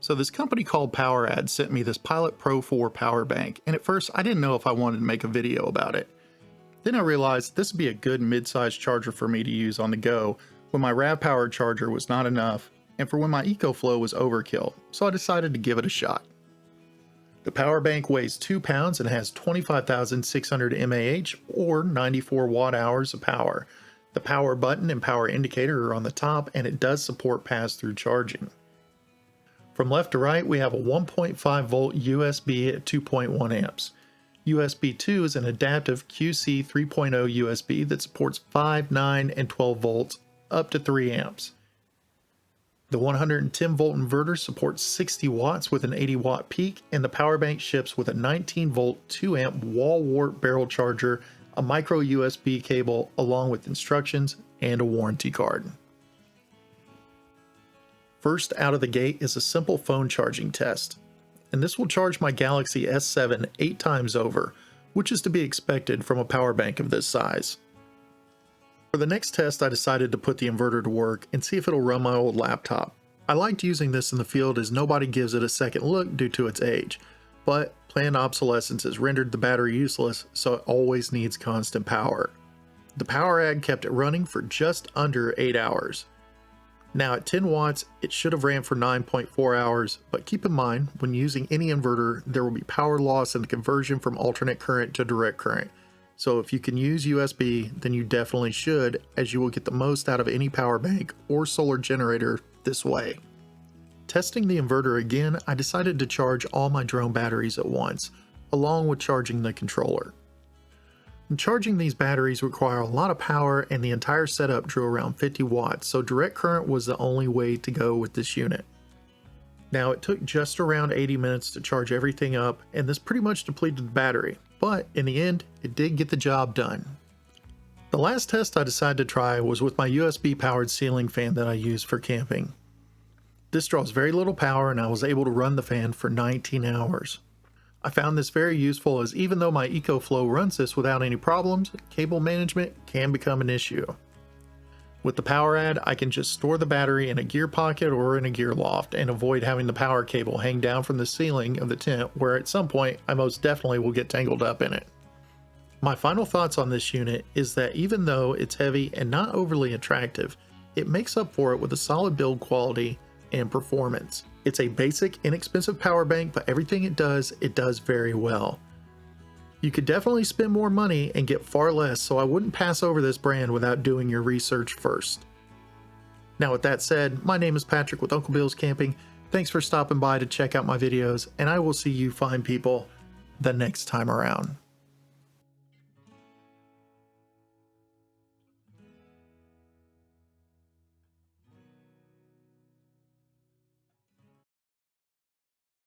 So this company called PowerAd sent me this Pilot Pro 4 power bank, and at first I didn't know if I wanted to make a video about it. Then I realized this would be a good mid-sized charger for me to use on the go when my RAV-powered charger was not enough, and for when my EcoFlow was overkill, so I decided to give it a shot. The power bank weighs 2 pounds and has 25,600 mAh or 94 watt-hours of power. The power button and power indicator are on the top, and it does support pass-through charging. From left to right, we have a 1.5 volt USB at 2.1 amps. USB 2 is an adaptive QC 3.0 USB that supports 5, 9, and 12 volts up to 3 amps. The 110 volt inverter supports 60 watts with an 80 watt peak, and the power bank ships with a 19 volt 2 amp wall wart barrel charger, a micro USB cable, along with instructions and a warranty card. First out of the gate is a simple phone charging test, and this will charge my Galaxy S7 8 times over, which is to be expected from a power bank of this size. For the next test, I decided to put the inverter to work and see if it'll run my old laptop. I liked using this in the field as nobody gives it a second look due to its age, but planned obsolescence has rendered the battery useless, so it always needs constant power. The PowerAd kept it running for just under 8 hours. Now at 10 watts, it should have ran for 9.4 hours, but keep in mind, when using any inverter, there will be power loss in the conversion from alternate current to direct current. So if you can use USB, then you definitely should, as you will get the most out of any power bank or solar generator this way. Testing the inverter again, I decided to charge all my drone batteries at once, along with charging the controller. And charging these batteries require a lot of power, and the entire setup drew around 50 watts, so direct current was the only way to go with this unit. Now it took just around 80 minutes to charge everything up, and this pretty much depleted the battery, but in the end, it did get the job done. The last test I decided to try was with my USB powered ceiling fan that I use for camping. This draws very little power, and I was able to run the fan for 19 hours. I found this very useful, as even though my EcoFlow runs this without any problems, cable management can become an issue. With the PowerAd, I can just store the battery in a gear pocket or in a gear loft and avoid having the power cable hang down from the ceiling of the tent, where at some point I most definitely will get tangled up in it. My final thoughts on this unit is that even though it's heavy and not overly attractive, it makes up for it with a solid build quality and performance. It's a basic, inexpensive power bank, but everything it does very well. You could definitely spend more money and get far less, so I wouldn't pass over this brand without doing your research first. Now with that said, my name is Patrick with Uncle Bill's Camping. Thanks for stopping by to check out my videos, and I will see you fine people the next time around.